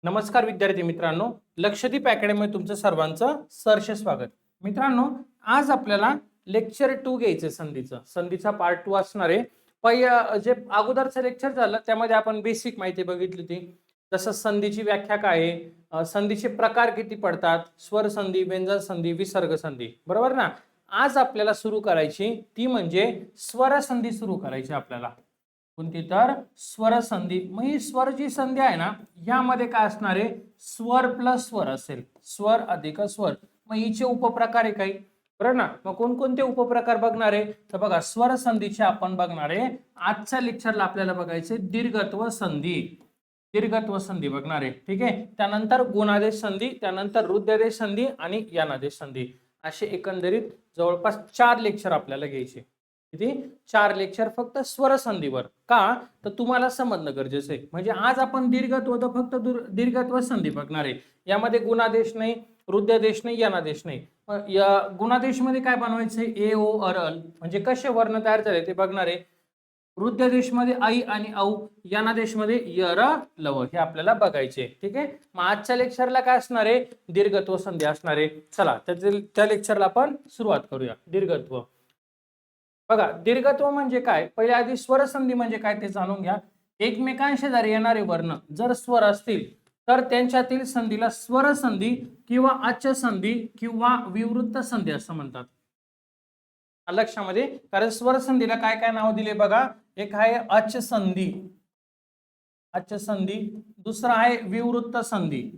नमस्कार विद्यार्थी मित्रांनो, लक्षदीप अकॅडमी तुमचं सर्वांचं सहर्ष स्वागत. मित्रांनो, आज आपल्याला लेक्चर 2 घ्यायचं संधीचा पार्ट 2 असणार आहे. जे अगोदरचं लेक्चर झालं त्यामध्ये आपण बेसिक माहिती बघितली होती. जसं संधीची व्याख्या काय आहे, संधीचे प्रकार किती पडतात, स्वर संधी, व्यंजन संधी, विसर्ग संधी, बरोबर ना. आज आपल्याला सुरू करायची ती म्हणजे स्वर संधी सुरू करायची आपल्याला. कोणती तर स्वर संधी. मग ही स्वरची संधी आहे ना, यामध्ये काय असणार आहे, स्वर प्लस स्वर असेल, स्वर अधिक स्वर. मग हिचे उपप्रकार आहे काही, बरोबर ना. मग कोणकोणते उपप्रकार बघणार आहे तर बघा, स्वर संधीचे आपण बघणार आहे. आजच्या लेक्चरला आपल्याला बघायचे दीर्घत्व संधी, दीर्घत्व संधी बघणार आहे, ठीक आहे. त्यानंतर गुणादेश संधी, त्यानंतर रुद्रादेश संधी आणि यानादेश संधी, असे एकंदरीत जवळपास 4 लेक्चर आपल्याला घ्यायचे. किती? 4 लेक्चर फक्त स्वर संधीवर. का तर तुम्हाला समजणं गरजेचं आहे. म्हणजे आज आपण दीर्घत्व तर फक्त दीर्घत्व संधी बघणार आहे. यामध्ये गुणादेश नाही, रुद्रादेश नाही, यानादेश नाही. या गुणादेश मध्ये काय बनवायचं आहे, ए ओ अरल, म्हणजे कसे वर्ण तयार झाले ते बघणार आहे. रुद्रादेश मध्ये आई आणि औ, यानादेश मध्ये यर लव, हे आपल्याला बघायचे, ठीक आहे. मग आजच्या लेक्चरला काय असणार आहे, दीर्घत्व संधी असणार आहे. चला त्या लेक्चरला आपण सुरुवात करूया. दीर्घत्व बघा, दीर्घत्व म्हणजे काय, पहिले आधी स्वर संधी म्हणजे काय ते जाणून घ्या. एकमेकांशी जर येणारे वर्ण जर स्वर असतील तर त्यांच्यातील संधीला स्वर संधी किंवा अच्च संधी किंवा विवृत्त संधी असं म्हणतात. लक्षामध्ये, कारण स्वर संधीला काय काय नाव दिले बघा. एक आहे अच्च संधी, अच्च संधी. दुसरा आहे विवृत्त संधी,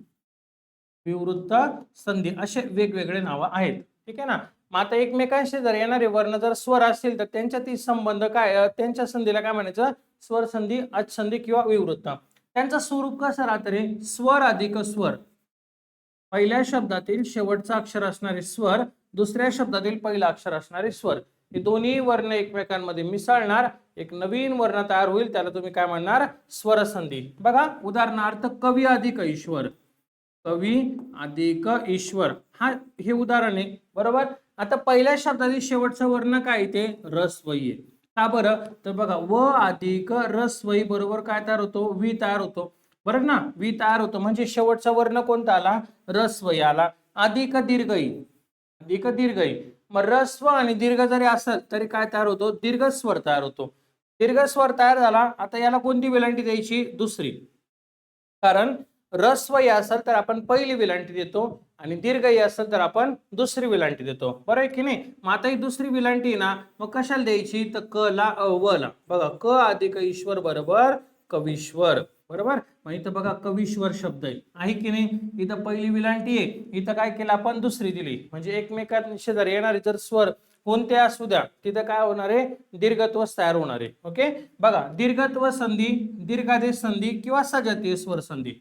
विवृत्त संधी, असे वेगवेगळे नाव आहेत, ठीक आहे ना. मग आता एकमेकांशी जर येणारे वर्ण जर स्वर असतील तर त्यांच्यातील संबंध काय, त्यांच्या संधीला काय म्हणायचं, स्वर संधी, अच्च संधी किंवा विवृत्त. त्यांचं स्वरूप कसं राहतं रे, स्वर अधिक स्वर. पहिल्या शब्दातील शेवटचा अक्षर असणारे स्वर, दुसऱ्या शब्दातील पहिला अक्षर असणारे स्वर, हे दोन्ही वर्ण एकमेकांमध्ये मिसळणार, एक नवीन वर्ण तयार होईल, त्याला तुम्ही काय म्हणणार, स्वर संधी. बघा उदाहरणार्थ कवी अधिक ईश्वर, कवी अधिक ईश्वर, हा हे उदाहरण आहे, बरोबर. आता पहिल्या शब्दातील शेवटचा वर्ण काय ते रस्वई आहे. का बरं तर बघा, व अधिक रस्वई बरोबर काय तयार होतो, वी तयार होतो, बरोबर ना. वी तयार होतो म्हणजे शेवटचा वर्ण कोणता आला, रस्वई आला. अधिक दीर्घई, अधिक दीर्घई. मग रस्व आणि दीर्घ जरी असेल तरी काय तयार होतो, दीर्घ स्वर तयार होतो. दीर्घ स्वर तयार झाला, आता याला कोणती वेलांटी द्यायची, दुसरी. कारण रस्वई असेल तर आपण पहिली वेलांटी देतो आणि दीर्घई असेल तर आपण दुसरी वेलांटी देतो, बरोबर आहे की नाही. मग आता ही दुसरी वेलांटी ना, मग कशाला द्यायची तर क ला व ला. बघा, क अधिक ईश्वर बरोबर कवीश्वर, बरोबर. मग इथं बघा कवीश्वर शब्द आहे की नाही. इथं पहिली विलांटी आहे, इथं काय केलं आपण, दुसरी दिली. म्हणजे एकमेकांशी जर येणारे जर स्वर कोणते असू द्या, तिथं काय होणार आहे, दीर्घत्व तयार होणार आहे. ओके, बघा, दीर्घत्व संधी, दीर्घादेश संधी किंवा सजातीय स्वर संधी,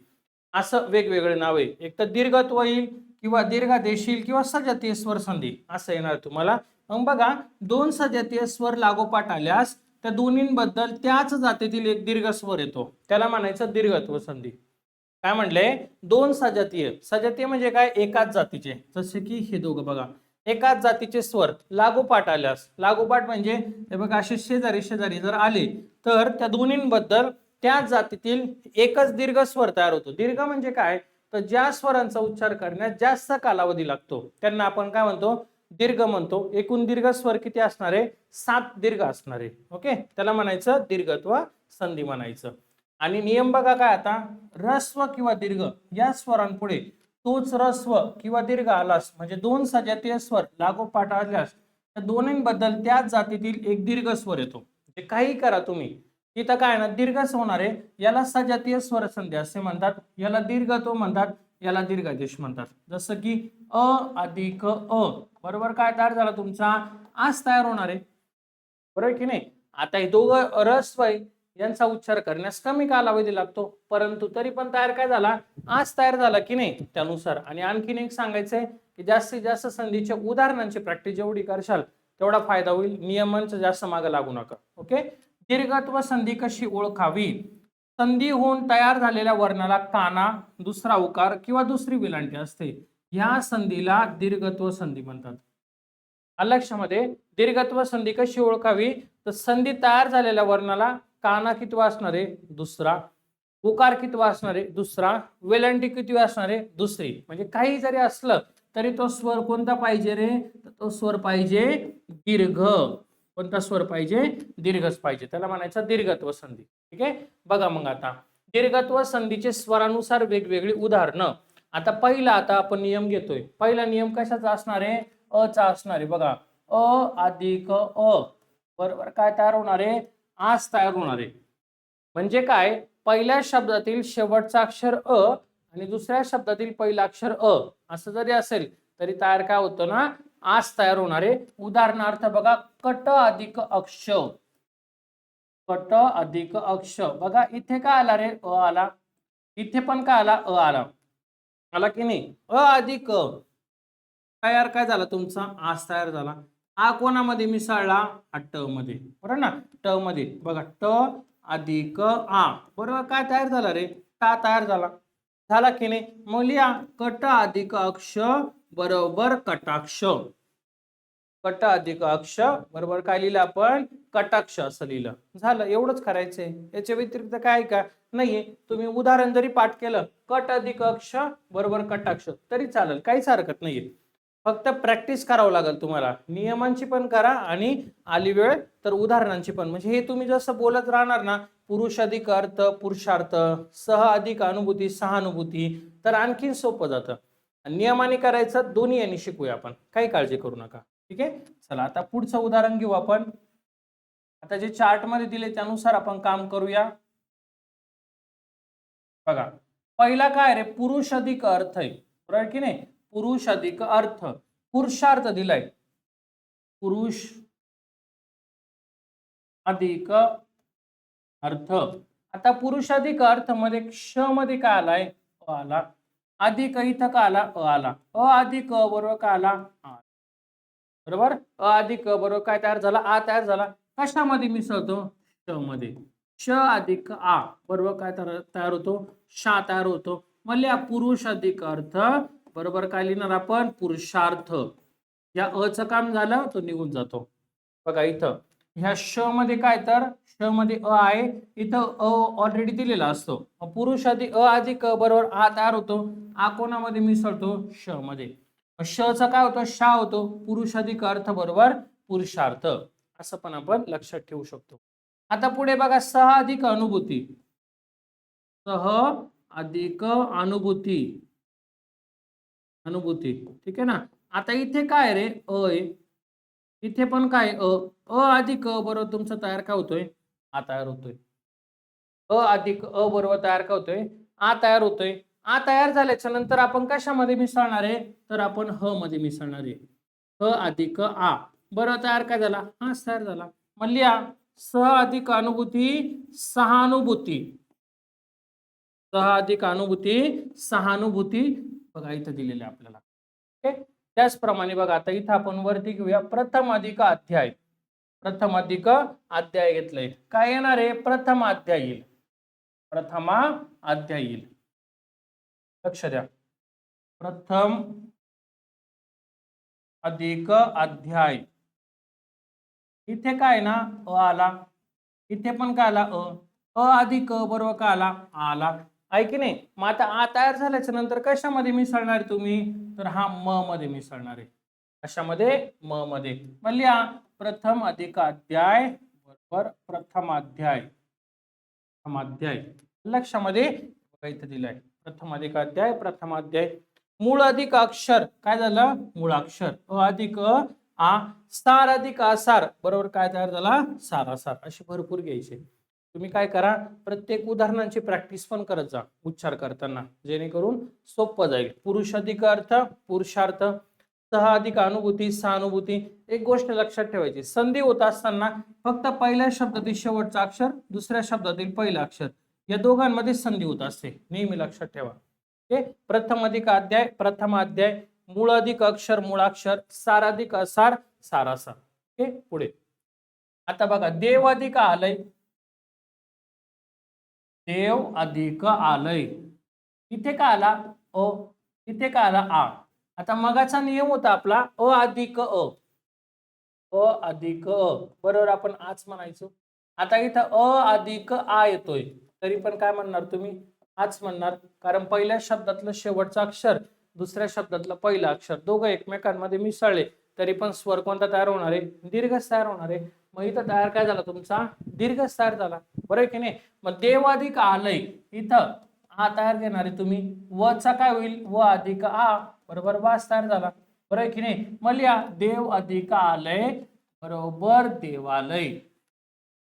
असं वेगवेगळे नाव आहे. एक तर दीर्घत्व येईल किंवा दीर्घादेश येईल किंवा सजातीय स्वर संधी असं येणार तुम्हाला. मग बघा, दोन सजातीय स्वर लागोपाठ आल्यास त्या दोन्हींबद्दल त्याच जातीतील एक दीर्घ स्वर येतो, त्याला म्हणायचं दीर्घत्व संधी. काय म्हणलंय, दोन सजातीय, सजातीय म्हणजे काय, एकाच जातीचे, जसे की हे दोघं बघा, एकाच जातीचे स्वर लागोपाठ आल्यास, लागोपाठ म्हणजे हे बघा असे शेजारी शेजारी जर आले तर त्या दोन्हींबद्दल त्याच जातीतील एकच दीर्घ स्वर तयार होतो. दीर्घ म्हणजे काय तर ज्या स्वरांचा उच्चार करण्यास जास्त कालावधी लागतो त्यांना आपण काय म्हणतो, दीर्घ म्हणतो. एकूण दीर्घ स्वर किती असणार आहे, 7 दीर्घ असणार आहे. ओके, त्याला म्हणायचं दीर्घत्व संधी म्हणायचं. आणि नियम बघा काय, आता रस्व किंवा दीर्घ या स्वरांपुढे तोच रस्व किंवा दीर्घ आलास म्हणजे दोन सजातीय स्वर लागोपाठ आल्यास त्या दोन्हींबद्दल त्याच जातीतील एक दीर्घ स्वर येतो. म्हणजे काही करा तुम्ही, इथं काय ना दीर्घच होणार आहे, याला सजातीय स्वर संधी असे म्हणतात, याला दीर्घत्व म्हणतात, याला दीर्घादेश म्हणतात. जसं की अ अधिक अ बरोबर काय तयार झाला तुमचा, आज तयार होणार आहे, बरोबर की नाही. आता हे दोघं रस्वई यांचा उच्चार करण्यास कमी कालावधी लागतो, परंतु तरी पण तयार काय झाला, आज तयार झाला की नाही त्यानुसार. आणि आणखीन एक सांगायचंय की जास्तीत जास्त संधीच्या उदाहरणांची प्रॅक्टिस जेवढी करशाल तेवढा फायदा होईल, नियमांचं जास्त मागे लागू नका. ओके, दीर्घत्व संधी कशी ओळखावी, संधी होऊन तयार झालेल्या वर्णाला काना, दुसरा उकार किंवा दुसरी वेलांटी असते, या संधीला दीर्घत्व संधी म्हणतात. लक्षामध्ये, दीर्घत्व संधी कशी ओळखावी तर संधी तयार झालेल्या वर्णाला काना किती असणार आहे, दुसरा, उकार किती असणार आहे? दुसरा. वेलांटी किती असणार आहे? दुसरी. म्हणजे काही जरी असलं तरी तो स्वर कोणता पाहिजे रे? तर तो स्वर पाहिजे दीर्घ. कोणता स्वर पाहिजे? दीर्घच पाहिजे. त्याला म्हणायचं दीर्घत्व संधी. ठीक आहे. बघा मग आता दीर्घत्व संधीचे स्वरानुसार वेगवेगळी उदाहरणं. आता पहिला आपण नियम घेतोय. पहिला नियम कशाचा असणार आहे? अ चा असणार आहे. बघा अ अधिक अ बरोबर काय तयार होणार आहे? आस तयार होणार आहे. म्हणजे काय? पहिल्या शब्दातील शेवटचा अक्षर अ आणि दुसऱ्या शब्दातील पहिला अक्षर अ असं जरी असेल तरी तयार काय होतं ना? आस तयार होणार आहे. उदाहरणार्थ बघा कट अधिक अक्ष. कट अधिक अक्ष. बघा इथे काय आला रे? अ आला. इथे पण काय आला? अ आला. आला की नाही? अ अधिक अ तयार काय झाला तुमचा? आस तयार झाला. आ कोणामध्ये मिसळला? हा ट मध्ये. बरोबर ना? ट मध्ये. बघा ट अधिक आ बरोबर काय तयार झाला रे? टा तयार झाला. झाला की नाही? मग लिहा कट अधिक अक्ष बरोबर कटाक्ष. कट अधिक अक्ष बरोबर काय लिहिलं आपण? कटाक्ष असं लिहिलं. झालं. एवढंच करायचंय. याच्या व्यतिरिक्त काय का नाहीये. तुम्ही उदाहरण जरी पाठ केलं कट अधिक अक्ष बरोबर कटाक्ष तरी चालेल. काहीच हरकत नाहीये. फक्त प्रॅक्टिस करावं लागेल तुम्हाला. नियमांची पण करा आणि आली वेळ तर उदाहरणांची पण. म्हणजे हे तुम्ही जसं बोलत राहणार ना पुरुष अधिक अर्थ पुरुषार्थ सह अधिक अनुभूती सहानुभूती तर आणखीन सोपं जातं. नियमाने करायचं दोन्ही यांनी शिकूया आपण. काही काळजी करू नका. ठीक आहे. चला आता पुढचं उदाहरण घेऊ आपण. आता जे चार्ट मध्ये दिले त्यानुसार आपण काम करूया. बघा पहिला काय रे? पुरुष अधिक अर्थ आहे. बरोबर की नाही? पुरुष अधिक अर्थ पुरुषार्थ दिलाय. पुरुष अधिक अर्थ. आता पुरुष अधिक अर्थ मध्ये क्ष मध्ये काय आलाय? अ आला. अधिक इथं काय आला? अ आला. अ अधिक अ बरोबर काय आला? आ. बरोबर. अ अधिक अ बरोबर काय तयार झाला? आ तयार झाला. कशामध्ये मिसळतो? श मध्ये. श अधिक आ बरोबर काय तयार होतो? शा तयार होतो. म्हणजे पुरुष अधिक अर्थ बरोबर काय लिहिणार आपण? पुरुषार्थ. या अ चं काम झालं तो निघून जातो. बघा इथं ह्या श मध्ये काय तर श मध्ये अ आहे. इथं अ ऑलरेडी दिलेला असतो. पुरुष अधिक अ अधिक अ बरोबर आ तयार होतो. आ कोणामध्ये मिसळतो? श मध्ये. श चा काय होतो? शा होतो. पुरुष अधिक अर्थ बरोबर पुरुषार्थ असं पण आपण लक्षात ठेवू शकतो. आता पुढे बघा सह अधिक अनुभूती. सह अधिक अनुभूती. अनुभूती. ठीक आहे ना? आता इथे काय रे? अ आहे. इथे पण काय? अ. अ अधिक अ बरोबर तुमचा तयार काय होतोय? आ तयार होतोय. अ अधिक अ बरोबर तयार काय होतोय? आ तयार होतोय. आ तयार झाल्याच्या नंतर आपण कशामध्ये मिसळणार आहे? तर आपण ह मध्ये मिसळणार आहे. ह अधिक आ बरोबर तयार काय झाला? हा तयार झाला. मग लिहा सह अधिक अनुभूती सहानुभूती. सह अधिक अनुभूती सहानुभूती बघा इथं दिलेले आपल्याला. ओके. त्याचप्रमाणे बघा आता इथं आपण वरती घेऊया प्रथम अधिक अध्याय. प्रथम अधिक अध्याय घेतलंय. काय येणार आहे? प्रथम अध्याय येईल. प्रथमा अध्याय येईल. लक्ष द्या. प्रथम अधिक अध्याय. इथे काय ना? अ आला. इथे पण काय आला? अ. अ अधिक अ बरोबर काय आला? आ आला. आहे की नाही? मग आता आ तयार झाल्याच्या नंतर कशामध्ये मिसळणार तुम्ही? तर हा म मध्ये मिसळणार आहे. कशामध्ये? म मध्ये. मग लिहा प्रथम अधिक अध्याय बरोबर प्रथमाध्याय. प्रथमाध्याय. लक्षामध्ये बघा इथे दिलाय. प्रथमाध्याय प्रथमाध्याय. मूळ अधिक अक्षर काय झालं? मूळाक्षर. अ अधिक अ आ सार अधिक आसार बरोबर काय तयार झाला? सारासार. असे भरपूर घ्यायचे. तुम्ही काय करा? प्रत्येक उदाहरणांची प्रॅक्टिस पण करत जा उच्चार करताना जेणेकरून सोपं जाईल. पुरुष अधिक अर्थ पुरुषार्थ सह अधिक अनुभूती सहानुभूती. एक गोष्ट लक्षात ठेवायची. संधी होत असताना फक्त पहिल्या शब्दातील शेवटचा अक्षर दुसऱ्या शब्दातील पहिला अक्षर या दोघांमध्ये संधी होत असते. नेहमी लक्षात ठेवा. ओके. प्रथम अधिक अध्याय प्रथम अध्याय. मूळ अधिक अक्षर मूळाक्षर सार अधिक असार सारासार. ओके. पुढे आता बघा देव अधिक आलय. देव अधिक आलय. इथे काय आला? अ. इथे काय आला? आ. आता मगाचा नियम होता आपला अ अधिक अ. अ अधिक अ बरोबर आपण आच म्हणायचो. आता इथं अ अधिक आ येतोय. तरी पण काय म्हणणार तुम्ही? आच म्हणणार, कारण पहिल्या शब्दातलं शेवटचं अक्षर दुसऱ्या शब्दातलं पहिलं अक्षर दोघं एकमेकांमध्ये मिसळले तरी पण स्वर कोणता तयार होणार आहे? दीर्घच तयार होणार आहे. मग इथं तयार काय झाला तुमचा? दीर्घच तयार झाला, बरोबर आहे की नाही? मग देव अधिक आलय, इथं आ तयार घेणार आहे तुम्ही, व चा काय होईल? व अधिक आ, बरोबर, वास तयार झाला, बरोबर आहे की नाही? मग लिहा देव अधिक आलय बरोबर देवालय.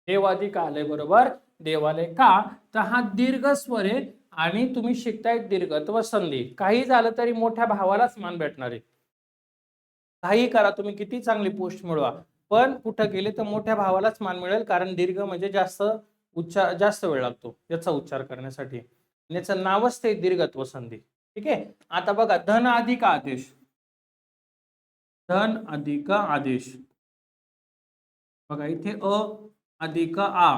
देव अधिक आलय बरोबर देवालय. का तर हा दीर्घ स्वर आहे आणि तुम्ही शिकताय दीर्घत्व संधी. काही झालं तरी मोठ्या भावालाच मान भेटणार आहे. काही करा तुम्ही, किती चांगली पोस्ट मिळवा, पण कुठं गेले तर मोठ्या भावालाच मान मिळेल, कारण दीर्घ म्हणजे जास्त उच्चार, जास्त वेळ लागतो याचा उच्चार करण्यासाठी. याचं नावच ते दीर्घत्व संधी. ठीक आहे. आता बघा धन अधिक आदेश, धन अधिक आदेश, बघा इथे अ अधिक आ,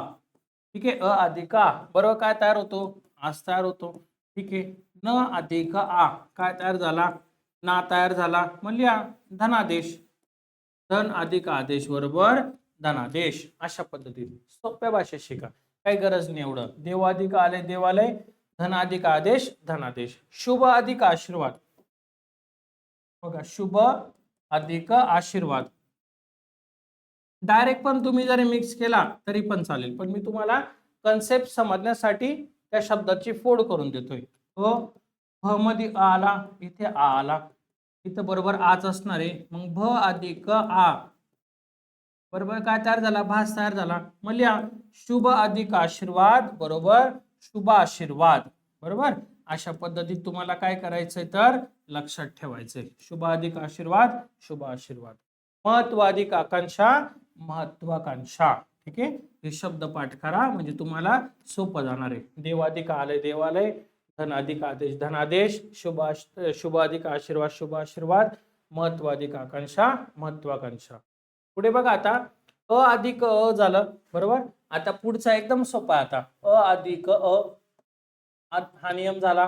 ठीक आहे, अ अधिक आ बरोबर काय तयार होतो? आस तयार होतो. ठीक आहे. न अधिक आ काय तयार झाला? ना तयार झाला. मग लिहा धनादेश, धन अधिक आदेश बरोबर धनादेश. अशा पद्धतीने सोप्या भाषेत शिका, काही गरज नाही एवढं. देव अधिक आलय देवालय, धन अधिक आदेश धनादेश. शुभ अधिक आशीर्वाद, बघा शुभ अधिक आशीर्वाद, डायरेक्ट पण तुम्ही जरी मिक्स केला तरी पण चालेल, पण मी तुम्हाला कन्सेप्ट समजण्यासाठी त्या शब्दाची फोड करून देतोय. भ मध्ये आ आला, इथे आ आला, इथं बरोबर आच असणार आहे. मग भ अधिक आ बरोबर काय तयार झाला? भास तयार झाला. मग लिहा शुभ अधिक आशीर्वाद बरोबर शुभ आशीर्वाद, बरोबर. अशा पद्धतीत तुम्हाला काय करायचंय तर लक्षात ठेवायचंय. शुभ अधिक आशीर्वाद शुभ आशीर्वाद. महत्व अधिक आकांक्षा महत्वाकांक्षा. ठीक आहे. हे शब्द पाठ करा म्हणजे तुम्हाला सोपं जाणार आहे. देवाधिक आलय देवालय, धन अधिक आदेश धनादेश, शुभ अधिक आशीर्वाद शुभ आशीर्वाद, महत्व अधिक आकांक्षा महत्वाकांक्षा. पुढे बघा आता अ अधिक अ झालं, बरोबर. आता पुढचा एकदम सोपा आहे. आता अ अधिक अ, हा नियम झाला.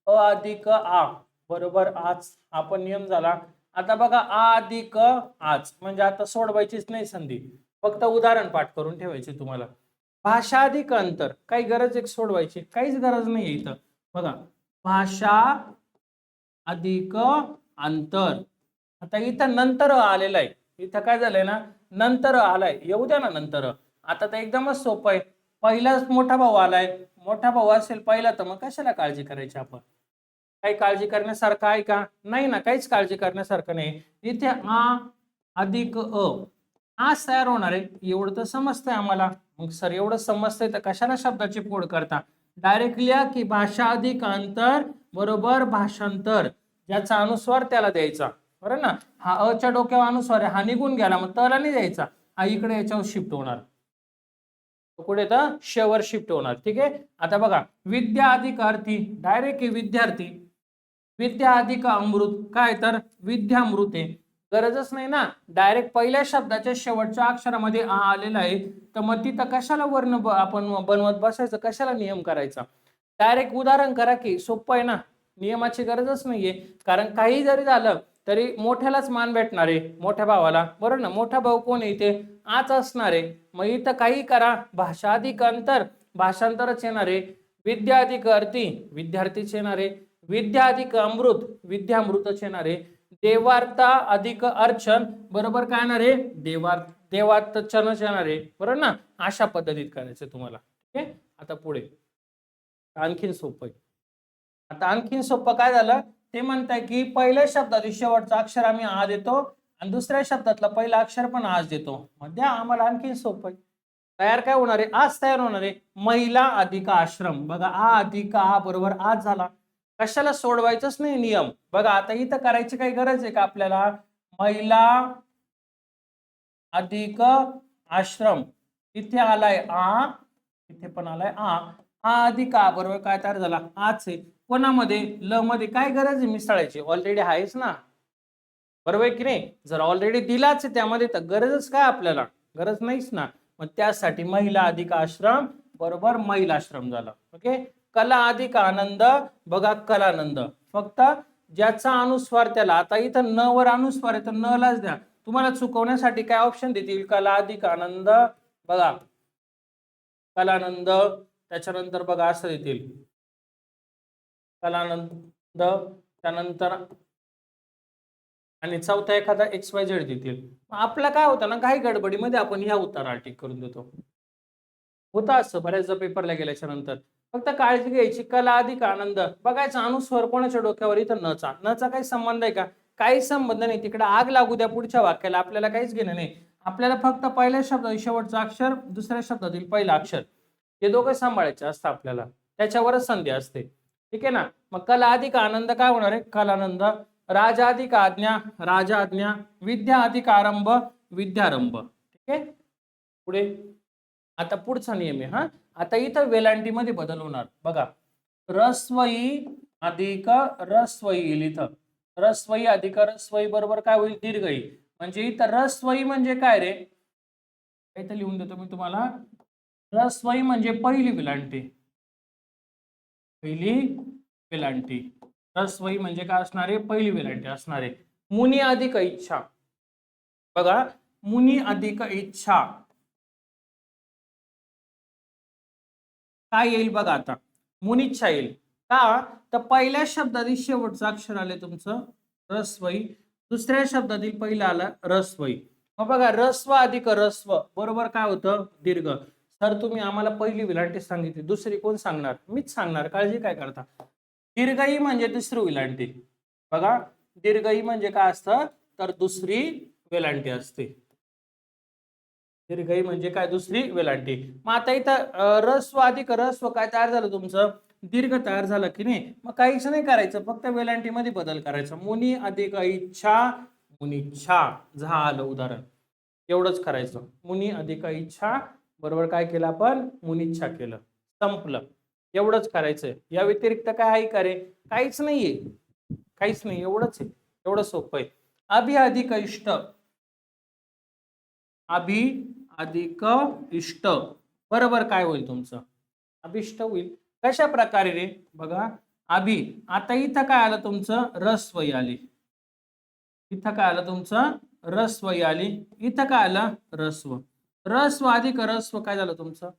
अ अधिक आ बरोबर आज, हा पण नियम झाला. आता बघा आ अधिक आज म्हणजे आता सोडवायचीच नाही संधी, फक्त उदाहरण पाठ करून ठेवायचे तुम्हाला. भाषा अधिक अंतर, काही गरज एक सोडवायची काहीच गरज नाही इथं. बघा भाषा अधिक अंतर, आता इथं नंतर आलेलं आहे, इथं काय झालंय ना नंतर आलाय, येऊ द्या ना नंतर. आता तर एकदमच सोपं आहे. पहिलाच मोठा भाऊ आलाय, मोठा भाऊ असेल पहिला तर मग कशाला काळजी करायची आपण? काही काळजी करण्यासारखं आहे का? नाही ना, काहीच काळजी करण्यासारखं नाही. इथे आ अधिक अ आज तयार होणार आहे, एवढं तर समजतंय आम्हाला. मग सर एवढं समजतंय तर कशाला शब्दाची फोड करता? डायरेक्ट लिहा की भाषा अधिक अंतर बरोबर भाषांतर, ज्याचा अनुस्वार त्याला द्यायचा, बरोबर ना. हा अ च्या डोक्यावर अनुस्वार आहे, हा निघून गेला मग तला नाही द्यायचा, हा इकडे याच्यावर शिफ्ट होणार, पुढे तर शेवर शिफ्ट होणार. ठीक आहे. आता बघा विद्या अधिक अर्थी, डायरेक्ट विद्यार्थी, विद्या अधिक अमृत काय तर विद्यामृत आहे, गरजच नाही ना. डायरेक्ट पहिल्या शब्दाच्या शेवटच्या अक्षरामध्ये आ आलेला आहे, तर मग तिथं कशाला वर्ण आपण बनवत बसायचं, कशाला नियम करायचा? डायरेक्ट उदाहरण करा की, सोपं आहे ना, नियमाची गरजच नाहीये. कारण काही जरी झालं तरी मोठ्यालाच मान भेटणार आहे, मोठ्या भावाला, बरोबर ना. मोठा भाऊ कोण आहे इथे? आच असणार आहे. मग इथं काही करा, भाषा अधिक अंतर भाषांतरच येणार आहे, विद्या अधिक अर्थी विद्यार्थीच येणार आहे, विद्या अधिक अमृत विद्यामृतच येणार आहे, देवार्ता अधिक अर्चन बरोबर काय येणार आहे? देवार्चनच येणार आहे, बरोबर ना. अशा पद्धतीत करायचं तुम्हाला. ठीक आहे. आता पुढे आणखीन सोपं आहे. आता आणखीन सोपं काय झालं ते म्हणताय की पहिल्या शब्दात शेवटचा अक्षर आम्ही आ देतो आणि दुसऱ्या शब्दातला पहिला अक्षर पण आज देतो. मध्ये आम्हाला आणखीन सोपं आहे. तयार काय होणार आहे? आज तयार होणार आहे. महिला अधिक आश्रम, बघा आ अधिक आ बरोबर आज झाला. कशाला सोडवायचंच नाही नियम. बघा आता इथं करायची काही गरज आहे का आपल्याला? महिला अधिक आश्रम, इथे आलाय आ, इथे पण आलाय आ, आ अधिक आ बरोबर काय तयार झाला? आच आहे. कोणामध्ये? ल मध्ये. काय गरज आहे मिसळायची? ऑलरेडी आहेच ना, बरोबर आहे की नाही. जर ऑलरेडी दिलाच आहे त्यामध्ये तर गरजच काय आपल्याला? गरज नाहीच ना. मग त्यासाठी महिला अधिक आश्रम बरोबर महिलाश्रम झाला. ओके. कला अधिक आनंद, बघा कलानंद, फक्त ज्याचा अनुस्वार त्याला. आता इथं न वर अनुस्वार आहे तर न लाच द्या. तुम्हाला चुकवण्यासाठी काय ऑप्शन देतील? कला अधिक आनंद, बघा कलानंद, त्याच्यानंतर बघा असं येतील कलानंद, त्यानंतर आणि चौथा एखादा XYZ देतील. आपला काय होतं ना, काही गडबडीमध्ये आपण ह्या उतारा टिक करून देतो. होतं असं बऱ्याचदा पेपरला गेल्याच्या नंतर. फक्त काळजी घ्यायची, कला अधिक आनंद बघायचा अनुस्वर कोणाच्या डोक्यावर, इथं नचा. नचा काही संबंध आहे का? काही संबंध नाही. तिकडे आग लागू द्या पुढच्या वाक्याला, आपल्याला काहीच घेणं नाही. आपल्याला फक्त पहिल्या शब्दातील शेवटचं अक्षर, दुसऱ्या शब्दातील पहिलं अक्षर, हे दोघं सांभाळायचे असतं आपल्याला. त्याच्यावरच संधी असते. ठीक आहे ना. मग कला अधिक आनंद काय होणार आहे? कलानंद. राजा अधिक आज्ञा, राजा आज्ञा. विद्या अधिक आरंभ, विद्यारंभ. ठीक आहे. पुढे आता पुढचा नियम आहे हा. आता इथं वेलांटी मध्ये बदल होणार बघा. रस्वई अधिक रस्वई येईल इथं. रस्वई अधिक रस्वई बरोबर काय होईल? दीर्घई. म्हणजे इथं रस्वई म्हणजे काय रे? इथं लिहून देतो मी तुम्हाला. रस्वई म्हणजे पहिली वेलांटी. पहिली वेलांटी. रस्वई म्हणजे काय असणार आहे? पहिली वेलांटी असणार आहे. मुनी अधिक इच्छा बघा. मुनी अधिक इच्छा काय येईल बघा आता? मुनिच्छा येईल. का? तर पहिल्या शब्दातील शेवटचं अक्षर आले तुमचं रस्वई, दुसऱ्या शब्दातील पहिला आला रस्वई. मग बघा रस्व अधिक रस्व बरोबर काय होतं? दीर्घ. सर तुम्ही आम्हाला पहिली वेलांटी सांगितली, दुसरी कोण सांगणार? मीच सांगणार, काळजी काय करता. दीर्घई म्हणजे दुसरी वेलांटी बघा. दीर्घई म्हणजे काय असतं? तर दुसरी वेलांटी असते. दीर्घई म्हणजे काय? दुसरी वेलांटी. मग आता इथं रस्व अधिक रस्व काय तयार झालं तुमचं? दीर्घ तयार झालं की नाही. मग काहीच नाही करायचं, फक्त वेलांटी मध्ये बदल करायचा. मुनी अधिक इच्छा, मुनिच्छा झालं उदाहरण. एवढंच करायचं. मुनी अधिक इच्छा बरोबर काय केलं आपण? मुनिच्छा केलं. संपलं. एवढंच करायचंय. या व्यतिरिक्त काय आहे का रे? काहीच नाहीये. काहीच नाही. एवढंच आहे. एवढं सोपं आहे. अभि अधिक इष्ट, अभि अधिक इष्ट बरोबर काय होईल तुमचं? अभिष्ट होईल. कशा प्रकारे रे? बघा अभि. आता इथं काय आलं तुमचं? रस्वई आली. इथं काय आलं तुमचं? रस्वई आली. इथं काय आलं? रस्व. रस्व अधिक रस्व काय झालं तुमचं?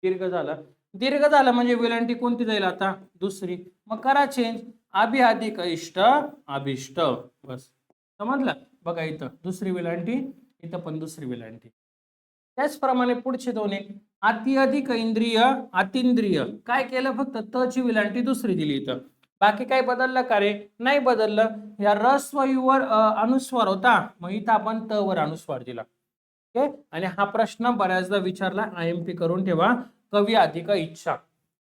दीर्घ झालं. दीर्घ झालं म्हणजे वेलांटी कोणती जाईल आता? दुसरी. मग करा चेंज. अभि अधिक इष्ट, अभिष्ट. बस समजलं. बघा इथं दुसरी वेलांटी, इथं पण दुसरी वेलांटी. त्याचप्रमाणे पुढचे दोन आहे. अति अधिक इंद्रिय, अतिंद्रिय काय केलं? फक्त त ची वेलांटी दुसरी दिली इथं. बाकी काय बदललं का रे? नाही बदललं. या रस्वईवर अनुस्वार होता, मग इथं आपण त वर अनुस्वार दिला. ओके. आणि हा प्रश्न बऱ्याचदा विचारला, IMP करून ठेवा. कवी अधिक इच्छा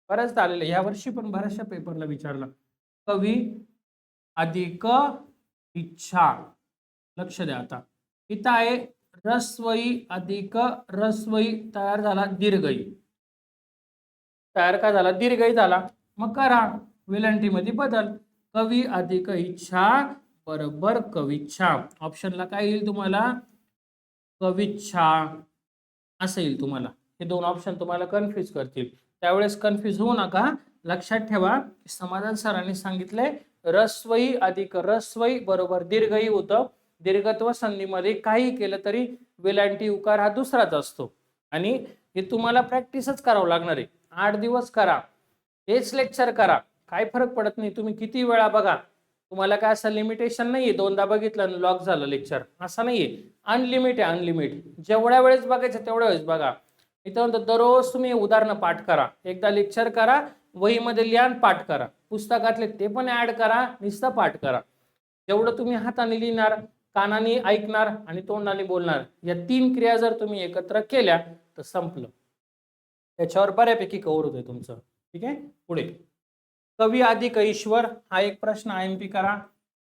बऱ्याचदा आलेलं. या वर्षी पण बऱ्याचशा पेपरला विचारला. कवी अधिक इच्छा. लक्ष द्या आता. इथं आहे रस्वई अधिक रस्वई तयार झाला दीर्घई. तयार का झाला? दीर्घई झाला. मग करा वेलांटी मध्ये बदल. कवी अधिक इच्छा बरोबर कविच्छा. ऑप्शनला काय येईल तुम्हाला? कविच्छा असं येईल तुम्हाला. हे दोन ऑप्शन तुम्हाला कन्फ्युज करतील. त्यावेळेस कन्फ्युज होऊ नका. लक्षात ठेवा समाधान सरांनी सांगितलंय रस्वई अधिक रस्वई बरोबर दीर्घई होतं. दीर्घत्व संधीमध्ये काही केलं तरी वेलांटी उकार हा दुसराच असतो. आणि हे तुम्हाला प्रॅक्टिसच करावं लागणार आहे. 8 दिवस करा, हेच लेक्चर करा, काय फरक पडत नाही. तुम्ही किती वेळा बघा, तुम्हाला काय असं लिमिटेशन नाहीये. दोनदा बघितलं लॉक झालं लेक्चर असं नाहीये. अनलिमिट आहे, अनलिमिट. जेवढ्या वेळेस बघायचं तेवढ्या वेळेस बघा. इथं दररोज तुम्ही उदाहरणं पाठ करा. एकदा लेक्चर करा, वहीमध्ये लिहा, पाठ करा. पुस्तकातले ते पण ऍड करा, नुसतं पाठ करा. जेवढं तुम्ही हाताने लिहिणार, कानाने ऐकणार आणि तोंडाने बोलणार, या 3 क्रिया जर तुम्ही एकत्र केल्या तर संपलं. त्याच्यावर बऱ्यापैकी कव्हर होतंय तुमचं. ठीक आहे. पुढे कवी अधिक ईश्वर हा एक प्रश्न IMP करा.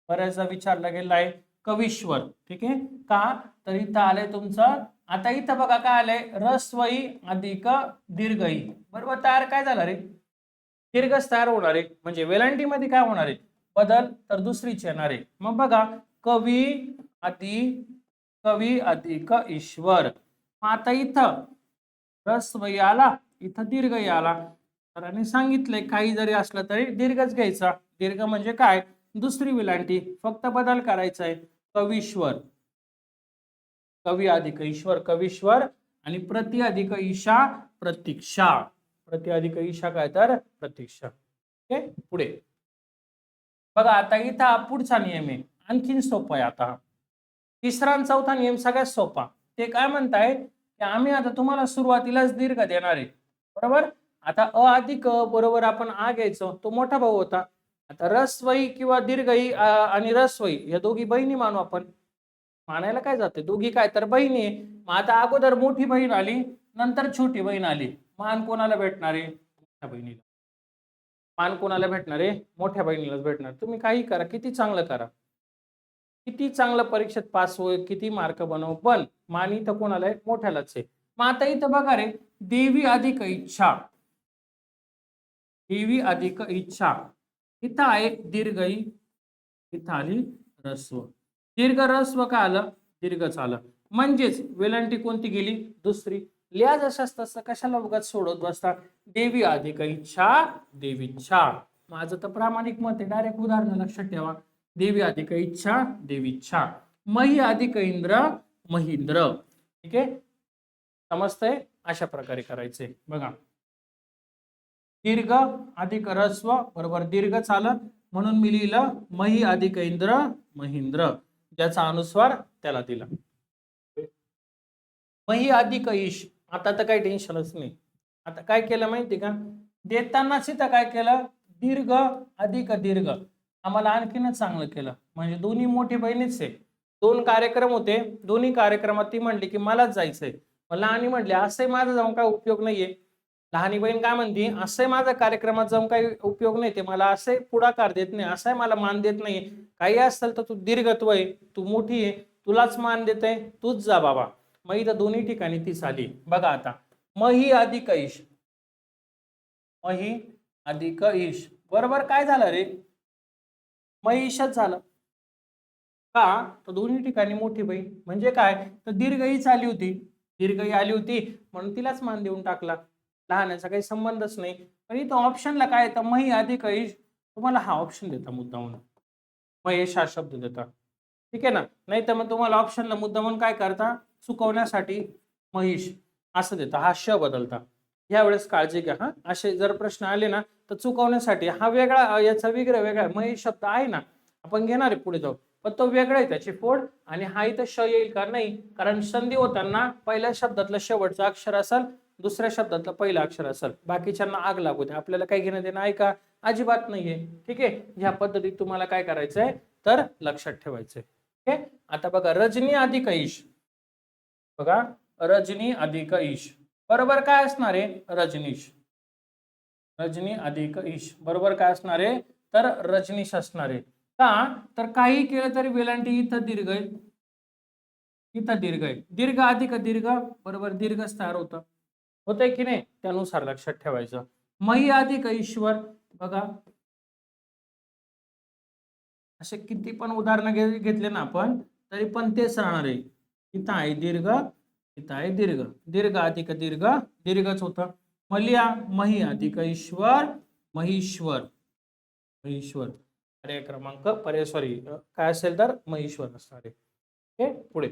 बऱ्याचदा विचारला गेला आहे. कवीश्वर. ठीक आहे. का? तर इथं आलंय तुमचं. आता इथं बघा काय आलंय? रस्वई अधिक दीर्घई बरोबर तयार काय झालं रे? दीर्घच तयार होणार आहे. म्हणजे वेलांटी मध्ये काय होणार आहे? बदल. तर दुसरीच येणार आहे. मग बघा कवी अधिक ईश्वर. आता इथं रस्वई आला, इथं दीर्घई आला. सरांनी सांगितलंय काही जरी असलं तरी दीर्घच घ्यायचा. दीर्घ म्हणजे काय? दुसरी वेलांटी. फक्त बदल करायचा आहे. कवीश्वर. कवी अधिक ईश्वर कवीश्वर आणि प्रति अधिक ईशा प्रतीक्षा. प्रति अधिक ईशा काय तर प्रतीक्षा. ओके, पुढे बघा. आता इथं हा पुढचा नियम आहे, आणखीन सोपा आहे. आता तिसरा आणि चौथा नियम सगळ्यात सोपा. ते काय म्हणताय की आम्ही आता तुम्हाला सुरुवातीलाच दीर्घ देणार आहे, बरोबर. आता अ अधिक अ बरोबर आपण आ घ्यायचो, तो मोठा भाऊ होता. आता रस्वई किंवा दीर्घई आणि रस्वई या दोघी बहिणी मानू आपण. मानायला काय जाते, दोघी काय तर बहिणी आहे. मग आता अगोदर मोठी बहीण आली, नंतर छोटी बहीण आली. मान कोणाला भेटणार आहे, मोठ्या बहिणीला. मान कोणाला भेटणार आहे, मोठ्या बहिणीलाच भेटणार. तुम्ही काही करा, किती चांगलं करा, किती चांगलं परीक्षेत पास होय, किती मार्क बनव, पण मान इथं कोणाला आहे, मोठ्यालाच आहे. मग आता इथं बघा रे, देवी अधिक इच्छा, देवी अधिक इच्छा. इथं आहे दीर्घई, इथं आली रस्व. दीर्घ रस्व काय आलं, दीर्घच आलं. म्हणजेच वेलांटी कोणती गेली, दुसरी. लिहा जशाच तसं, कशाला उगाच सोडत बसता. देवी अधिक इच्छा, देवीच्छा. माझं तर प्रामाणिक मत आहे, डायरेक्ट उदाहरण लक्षात ठेवा. देवी अधिक इच्छा, देवीच्छा. मही अधिक इंद्र, महींद्र. ठीक आहे, समजतंय. अशा प्रकारे करायचे बघा. दीर्घ अधिक रस्व बरोबर दीर्घ आलं, म्हणून मी लिहिलं मही अधिक इंद्र, महींद्र. ज्याचा अनुस्वार त्याला दिला. मही अधिक ईश. आता तर काही टेन्शनच नाही. आता काय केलं माहिती का, देतानाच इथं काय केलं, दीर्घ अधिक दीर्घ. आम्हाला आणखीनच चांगलं केलं, म्हणजे दोन्ही मोठी बहिणीच आहे. 2 कार्यक्रम होते, दोन्ही कार्यक्रमात ती म्हणली की मलाच जायचंय. लहानी म्हणली असंही माझा जाऊन काय उपयोग नाहीये. लहानी बहीण काय म्हणते, असंही माझा कार्यक्रमात जाऊन काही उपयोग नाही, ते मला असे पुढाकार देत नाही, असाही मला मान देत नाही. काही असेल तर तू दीर्घत्व आहे, तू मोठी आहे, तुलाच मान देते, तूच जा बाबा. मग इथं दोन्ही ठिकाणी तीच आली. बघा आता, मही अधिक ईश, मही अधिक ईश बरोबर काय झालं रे, महिषच झालं. का, तर दोन्ही ठिकाणी मोठी बहीण. म्हणजे काय, तर दीर्घईच आली होती, दीर्घई आली होती म्हणून तिलाच मान देऊन टाकला. लहानाचा काही संबंधच नाही. पण इथं ऑप्शनला काय येतं, मही अधिक ईश. तुम्हाला हा ऑप्शन देता मुद्दामून, महेश हा शब्द देता. ठीक आहे ना. नाही तर मग तुम्हाला ऑप्शनला मुद्दामून काय करता, चुकवण्यासाठी महिष असं देता, हा श बदलता. यावेळेस काळजी घ्या हा. असे जर प्रश्न आले ना तर चुकवण्यासाठी हा वेगळा, याचा वेगळा महेश शब्द आहे ना, आपण घेणार आहे पुढे जाऊ, पण तो वेगळा आहे त्याची फोड. आणि हा इथं श येईल का, नाही. कारण संधी होताना पहिल्या शब्दातलं शेवटचं अक्षर असेल, दुसऱ्या शब्दातलं पहिलं अक्षर असेल. बाकीच्यांना आग लागू दे, आपल्याला काही घेणं देणं आहे का, अजिबात नाहीये. ठीक आहे. ह्या पद्धतीत तुम्हाला काय करायचंय तर लक्षात ठेवायचंय. ओके. आता बघा, रजनी अधिक ईश. बघा, रजनी अधिक ईश बरोबर काय असणार आहे, रजनीश. रजनी अधिक ईश बरोबर काय असणार आहे, तर रजनीश असणार आहे. का, तर काही केलं तरी वेलांटी इथं दीर्घ आहे, इथं दीर्घ आहे. दीर्घ अधिक दीर्घ बरोबर दीर्घच तयार होतं, होतंय की नाही, त्यानुसार लक्षात ठेवायचं. मही अधिक ईश्वर. बघा, असे किती पण उदाहरणं घेतले ना आपण, तरी पण तेच राहणार आहे. इथं आहे दीर्घ, इथं आहे दीर्घ. दीर्घ अधिक दीर्घ दीर्घच होतं. मलिया मही अधिक ईश्वर, महीश्वर, महीश्वर. पर्याय क्रमांक पर्याय सॉरी काय असेल तर महीश्वर असणार आहे. ओके, पुढे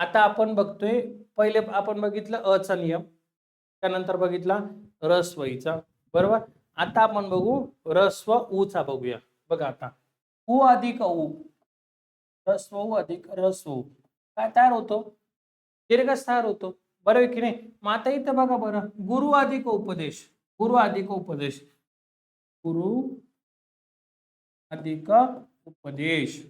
आता आपण बघतोय, पहिले आपण बघितलं अ चा नियम, त्यानंतर बघितला रस्वईचा, बरोबर. आता आपण बघू रस्व उ चा बघूया. बघा आता, उ अधिक उ, रस्व उ अधिक रस्व काय तयार होतो, दीर्घच तयार होतो, बरोबर की नाही. मग आता इथं बघा बरं, गुरु अधिक उपदेश, गुरु अधिक उपदेश, गुरु अधिक उपदेश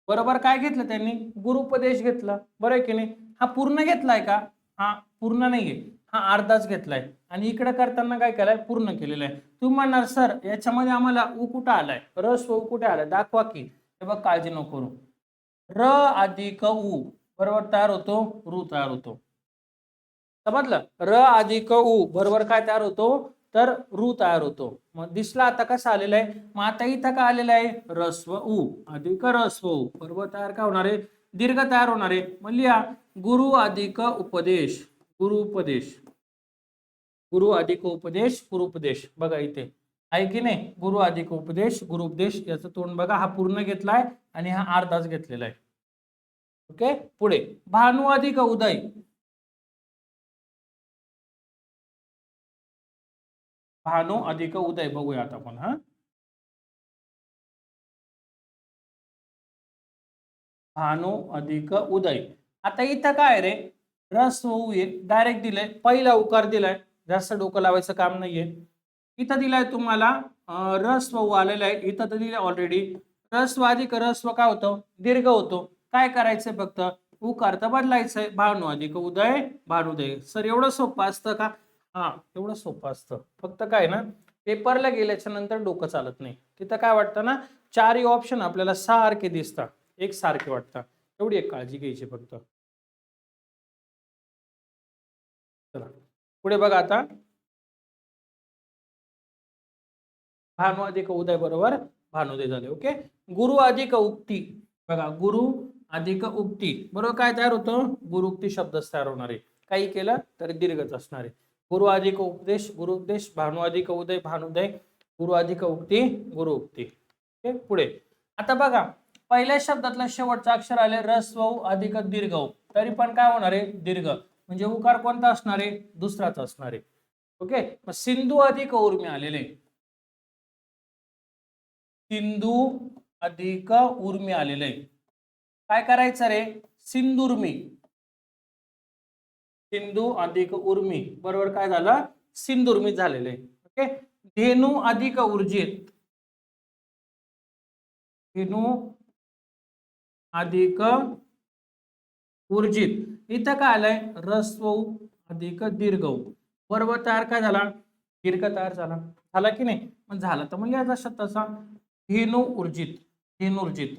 बरोबर काय घेतलं त्यांनी, गुरुपदेश घेतला, बरोबर की नाही. हा पूर्ण घेतलाय का, हा पूर्ण नाहीये, हा अर्धाच घेतलाय. आणि इकडे करताना काय केलंय, पूर्ण केलेलं आहे. तुम्ही म्हणणार सर याच्यामध्ये आम्हाला उ कुठं आलाय, रस उ कुठे आलाय, दाखवा की. हे बघ, काळजी नको करू. र अधिक उ बरोबर तयार होतो, रू तयार होतो. समजलं, र अधिक उ बरोबर काय तयार होतो, तर रू तयार होतो. मग दिसला आता कसं आलेलं आहे. मग आता इथं काय आलेलं आहे, रस्व उ अधिक रस्व उ बरोबर तयार काय होणार आहे, दीर्घ तयार होणार आहे. मग लिहा गुरु अधिक उपदेश, गुरु उपदेश, गुरु अधिक उपदेश, गुरुपदेश. बघा इथे आहे की नाही, गुरु अधिक उपदेश, गुरुपदेश. याचं तोंड बघा, हा पूर्ण घेतलाय आणि हा अर्धाच घेतलेला आहे. ओके, पुढे भानु अधिक उदय, भानु अधिक उदय बघूया आता आपण हा भानु अधिक उदय. आता इथं काय रे रस्व डायरेक्ट दिलंय पहिला उकार दिलाय जास्त डोकं लावायचं काम नाहीये. इथं दिलाय तुम्हाला रस्व आलेला आहे इथं तर दिलंय ऑलरेडी. रस्व अधिक रस्व काय होतं दीर्घ होतो. काय करायचंय फक्त उकार तर बदलायचंय भानु अधिक उदय भानुदय. सर एवढं सोपं असतं का? हा एवढं सोपं असतं. फक्त काय ना पेपरला गेल्याच्या नंतर डोकं चालत नाही. तिथं काय वाटतं ना चारही ऑप्शन आपल्याला सारखे दिसतात एक सारखे वाटतात. एवढी एक काळजी घ्यायची फक्त. चला पुढे बघा आता भानु अधिक उदय बरोबर भानुदय झाले. ओके. गुरु अधिक उक्ती बघा गुरु अधिक उक्ती बरोबर काय तयार होतं गुरुक्ती शब्द तयार होणार आहे. काही केलं तर दीर्घच असणार आहे. गुरु अधिक उपदेश गुरु उपदेश भानु अधिक उदय भानुदय गुरु अधिक उक्ती गुरु उक्ती. ओके पुढे आता बघा पहिल्या शब्दातला शेवटचा अक्षर आले रस्व अधिक दीर्घ तरी पण काय होणार आहे दीर्घ म्हणजे उकार कोणता असणार आहे दुसराच असणार आहे. ओके मग सिंधू अधिक उर्मी आलेले सिंधू अधिक उर्मी आलेले आहे. काय करायचं रे सिंदुर्मी सिंधू अधिक उर्मी बरोबर काय झालं सिंदुर्मी झालेले. ओके धेनू अधिक ऊर्जित धेनू अधिक ऊर्जित इथं काय आलंय रस्व अधिक दीर्घ बरोबर तयार काय झाला दीर्घ तयार झाला की नाही. मग झाला तर मग लिहायचा शब्द तसा धेनू ऊर्जित धेनू ऊर्जित.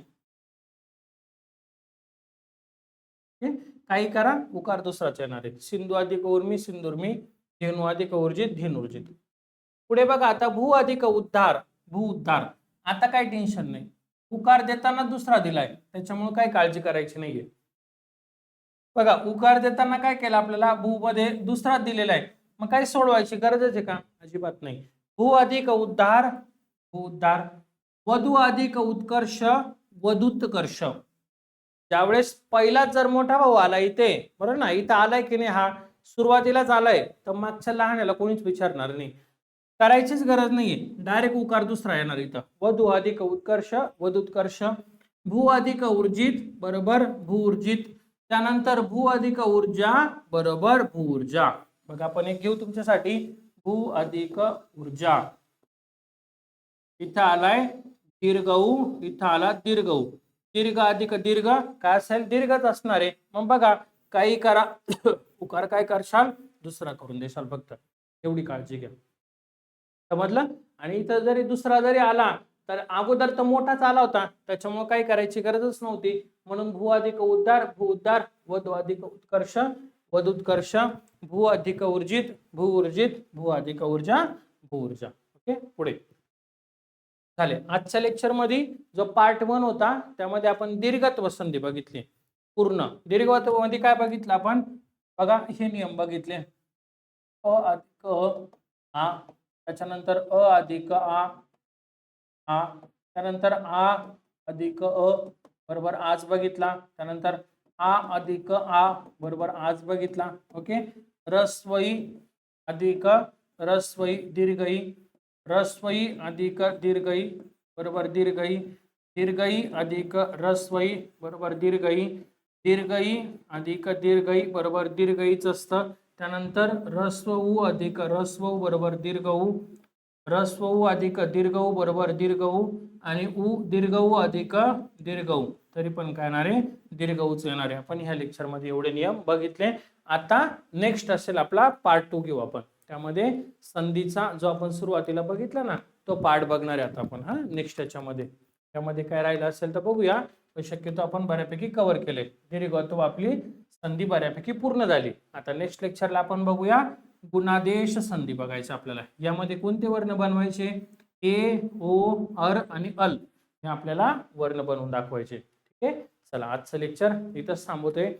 काही करा उकार दुसराच येणार आहे. सिंधू अधिक उर्मी सिंदुर्मी धेनू अधिक ऊर्जित धेनुर्जित. पुढे बघा आता भू अधिक उद्धार भू उद्धार. आता काही टेन्शन नाही उकार देताना दुसरा दिलाय त्याच्यामुळे काही काळजी करायची नाहीये. बघा उकार देताना काय केलं आपल्याला भू मध्ये दुसरा दिलेला आहे मग काही सोडवायची गरजच आहे का अजिबात नाही. भू अधिक उद्धार भू उद्धार वधू अधिक उत्कर्ष वधुत्कर्ष. ज्यावेळेस पहिला जर मोठा भाऊ आला इथे बरोबर ना इथं आलाय की नाही हा सुरुवातीलाच आलाय तर मागच्या लहानला कोणीच विचारणार नाही करायचीच गरज नाहीये डायरेक्ट उकार दुसरा येणार इथं वधू अधिक उत्कर्ष वधुत्कर्ष. भू अधिक ऊर्जित बरोबर भू ऊर्जित. त्यानंतर भू अधिक ऊर्जा बरोबर भू ऊर्जा. बघा आपण एक घेऊ तुमच्यासाठी भू अधिक ऊर्जा. इथं आलाय दीर्घ ऊ इथं आला दीर्घ ऊ दीर्घ अधिक दीर्घ काय असेल दीर्घच असणार आहे. मग बघा काही करा उकार काय करशाल दुसरा करून देशाल फक्त एवढी काळजी घ्या समजलं. आणि इथं जरी दुसरा जरी आला तर अगोदर तर मोठाच आला होता त्याच्यामुळे काही करायची गरजच नव्हती. म्हणून भू अधिक उद्धार भू उद्धार वधू अधिक उत्कर्ष वधुत्कर्ष भू अधिक ऊर्जित भू ऊर्जित भू अधिक ऊर्जा भू ऊर्जा. ओके पुढे झाले. आजच्या लेक्चर मध्ये जो पार्ट 1 होता त्यामध्ये आपण दीर्घत्व संधी बघितली पूर्ण. दीर्घत्व मध्ये काय बघितलं आपण बघा हे नियम बघितले अ अधिक आ त्याच्यानंतर अ अधिक आ त्यानंतर आ अधिक अ बरोबर आज बघितला. त्यानंतर आ अधिक आ बरोबर आज बघितला. ओके रस्वई अधिक रस्वई दीर्घई रस्वई अधिक दीर्घई बरोबर दीर्घई दीर्घई अधिक रस्वई बरोबर दीर्घई दीर्घई अधिक दीर्घई बरोबर दीर्घईच असतं. त्यानंतर रस्व उ अधिक रस्व उ बरोबर दीर्घ उ रस्व उ अधिक दीर्घ उ बरोबर दीर्घ उ आणि उ दीर्घ उ अधिक दीर्घ उ तरी पण काय येणार आहे दीर्घ उच येणार आहे. आपण ह्या लेक्चर मध्ये एवढे नियम बघितले. आता नेक्स्ट असेल आपला पार्ट 2 घेऊ आपण त्यामध्ये संधीचा जो आपण सुरुवातीला बघितला ना तो पार्ट बघणार आहे आता आपण हा नेक्स्ट याच्यामध्ये. त्यामध्ये काय राहिलं असेल तर बघूया पण शक्यतो आपण बऱ्यापैकी कव्हर केले. दीर्घत्व आपली संधी बऱ्यापैकी पूर्ण झाली. आता नेक्स्ट लेक्चरला आपण बघूया गुणादेश संधी बघायचं आपल्याला. यामध्ये कोणते वर्ण बनवायचे ए ओ अर आणि अल हे आपल्याला वर्ण बनवून दाखवायचे. ठीक आहे चला आजचं लेक्चर इथंच थांबवतोय.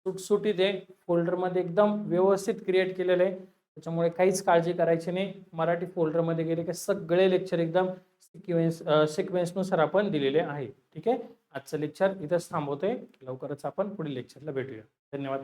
सुटसुटीत आहे फोल्डरमध्ये एकदम व्यवस्थित क्रिएट केलेलं आहे त्याच्यामुळे काहीच काळजी करायची नाही. मराठी फोल्डरमध्ये गेले की सगळे लेक्चर एकदम सिक्वेन्सनुसार आपण दिलेले आहे. ठीक आहे आजचं लेक्चर इथंच थांबवतोय. लवकरच आपण पुढील लेक्चरला भेटूया. धन्यवाद.